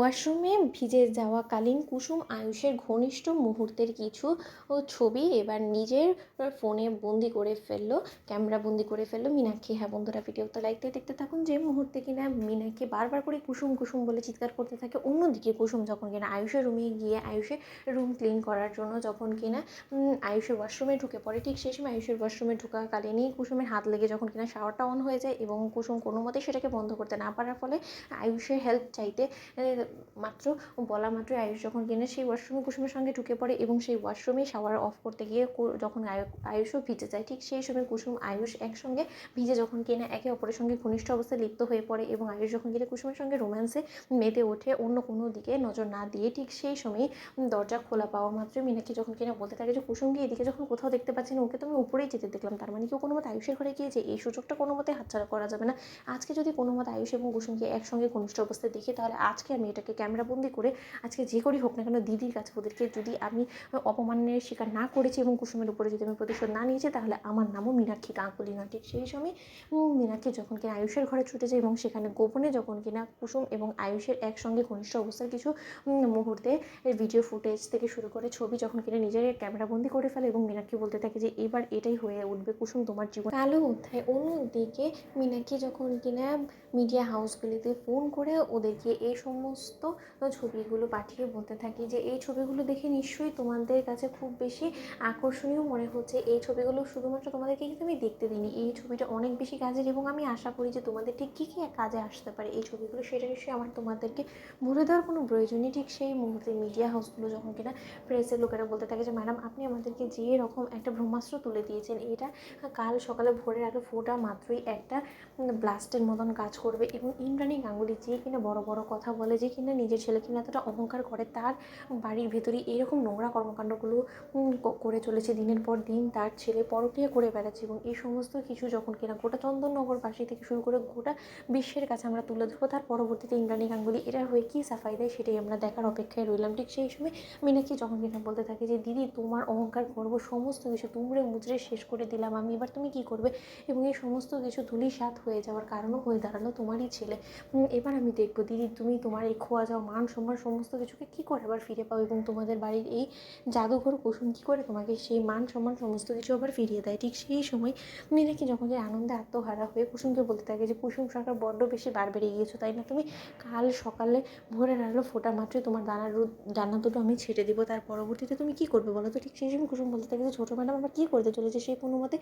ওয়াশরুমে ভিজে যাওয়াকালীন কুসুম আয়ুষের ঘনিষ্ঠ মুহূর্তের কিছু ছবি এবার নিজের ফোনে বন্দি করে ফেললো, ক্যামেরা বন্দি করে ফেললো মীনাক্ষী। হ্যাঁ বন্ধুরা, ভিডিওতে লাইক দিয়ে দেখতে থাকুন। যে মুহূর্তে কিনা মীনাক্ষী বারবার করে কুসুম কুসুম বলে চিৎকার করতে থাকে, অন্যদিকে কুসুম যখন কিনা আয়ুষের রুমে গিয়ে আয়ুষের রুম ক্লিন করার জন্য যখন কিনা আয়ুষের ওয়াশরুমে ঢুকে পড়ে, ঠিক সেই সময় আয়ুষের ওয়াশরুমে ঢোকাকালীনই কুসুমের হাত লেগে যখন কিনা শাওয়ারটা অন হয়ে যায় এবং কুসুম কোনো মতেই সেটাকে বন্ধ করতে না পারার ফলে আয়ুষের হেল্প চাইতে মাত্র বলা মাত্রই আয়ুষ যখন কিনা সেই ওয়াশরুমে কুসুমের সঙ্গে ঢুকে পড়ে এবং সেই ওয়াশরুমেই শাওয়ার অফ করতে গিয়ে যখন আয়ুষও ভিজে যায়, ঠিক সেই সময় কুসুম আয়ুষ একসঙ্গে ভিজে যখন কিনা একে অপরের সঙ্গে ঘনিষ্ঠ অবস্থায় লিপ্ত হয়ে পড়ে এবং আয়ুষ যখন কিনা কুসুমের সঙ্গে রোম্যান্সে মেতে ওঠে অন্য কোনো দিকে নজর না দিয়ে, ঠিক সেই সময়ই দরজা খোলা পাওয়া মাত্রই মীনাক্ষী যখন কিনা বলতে থাকে যে কুসুমকে এদিকে যখন কোথাও দেখতে পাচ্ছি না, ওকে তো আমি উপরেই যেতে দেখলাম, তার মানে কেউ কোনো মতে আয়ুষের ঘরে গিয়েছে, এই সুযোগটা কোনো মতে হাতছাড়া করা যাবে না। আজকে যদি কোনো মতে আয়ুষ এবং কুসুমকে একসঙ্গে ঘনিষ্ঠ অবস্থায় দেখি, তাহলে আজকে আমি এটাকে ক্যামেরাবন্দি করে আজকে যে করেই হোক না কেন দিদির কাছে ওদেরকে যদি আমি অপমানের শিকার না করেছি এবং কুসুমের উপরে যদি আমি প্রতিশোধ না নিয়েছি, তাহলে আমার নামও মীনাক্ষী গাঙ্গুলি নয়। ঠিক সেই সময় মীনাক্ষী যখন কিনা আয়ুষের ঘরে ছুটে যায় এবং সেখানে গোপনে যখন কিনা কুসুম এবং আয়ুষের একসঙ্গে ঘনিষ্ঠ অবস্থার কিছু মুহূর্তে ভিডিও ফুটেজ থেকে শুরু করে ছবি যখন কিনা নিজের ক্যামেরাবন্দি করে ফেলে এবং মীনাক্ষী বলতে থাকে যে এবার এটাই হয়ে উঠবে কুসুম তোমার জীবন কালো অধ্যায়। অন্যদিকে মীনাক্ষী যখন কিনা মিডিয়া হাউসগুলিতে ফোন করে ওদেরকে এই সমস্ত ছবিগুলো পাঠিয়ে বলতে থাকি যে এই ছবিগুলো দেখে নিশ্চয়ই তোমাদের কাছে খুব বেশি আকর্ষণীয় মনে হচ্ছে, এই ছবিগুলো শুধুমাত্র তোমাদেরকে কিন্তু আমি দেখতে দিইনি, এই ছবিটা অনেক বেশি কাজের এবং আমি আশা করি যে তোমাদের ঠিক কী কী কাজে আসতে পারে এই ছবিগুলো, সেটা নিশ্চয়ই আমার তোমাদেরকে বলে দেওয়ার কোনো প্রয়োজন নেই। ঠিক সেই মুহূর্তে মিডিয়া হাউসগুলো যখন কিনা প্রেসের লোকেরা বলতে থাকে যে ম্যাডাম আপনি আমাদেরকে যে রকম একটা ব্রহ্মাস্ত্র তুলে দিয়েছেন, এটা কাল সকালে ভোরের আগে ফোটা মাত্রই একটা ব্লাস্টের মতন কাজ করবে এবং ইন্দ্রাণী গাঙ্গুলি যে কিনা বড় বড় কথা বলে, যে কিনা নিজের ছেলে কিনা এতটা অহংকার করে, তার বাড়ির ভেতরে এরকম নোংরা কর্মকাণ্ডগুলো করে চলেছে দিনের পর দিন, তার ছেলে পরকীয়া করে বেড়াচ্ছে এবং এই সমস্ত কিছু যখন কিনা গোটা চন্দননগরবাসী থেকে শুরু করে গোটা বিশ্বের কাছে আমরা তুলে ধরবো, তার পরবর্তীতে ইন্দ্রাণী গাঙ্গুলি এটার হয়ে কী সাফাই দেয় সেটাই আমরা দেখার অপেক্ষায় রইলাম। ঠিক সেই সময় মীনাক্ষী যখন কিনা বলতে থাকে যে দিদি তোমার অহংকার গর্ব সমস্ত কিছু তুমড়ে মুচড়ে শেষ করে দিলাম আমি, এবার তুমি কী করবে, এবং এই সমস্ত কিছু ধূলিসাৎ হয়ে যাওয়ার কারণও হয়ে দাঁড়ালো তোমারই ছেলে। এবার আমি দেখবো দিদি তুমি তোমার এই খোয়া যাওয়া মান সম্মান সমস্ত কিছুকে কী করে আবার ফিরে পাও এবং তোমাদের বাড়ির এই জাদুঘর কুসুম কী করে তোমাকে সেই মান সম্মান সমস্ত কিছু আবার ফিরিয়ে দেয়। ঠিক সেই সময় মীনাক্ষী যখন যে আনন্দে আত্মহারা হয়ে কুসুমকে বলতে থাকে যে কুসুম সরকার বড্ড বেশি বার বেড়ে গিয়েছো তাই না, তুমি কাল সকালে ভোরের আলো ফোটা মাত্রই তোমার ডানা দুটো আমি ছেড়ে দিব, তার পরবর্তীতে তুমি কী করবে বলো তো। ঠিক সেই সময় কুসুম বলতে থাকে যে ছোটো ম্যাডাম আবার কী করতে চলেছে, সেই কোনো মতে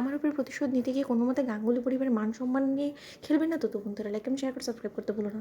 আমার উপরে প্রতিশোধ নিতে গিয়ে কোনো মতে গাঙ্গুলি পরিবারের মান সম্মান নিয়ে খেলবে না তো। তো বন্ধুরা লাইক এবং শেয়ার করে সাবস্ক্রাইব করতে ভুলো না।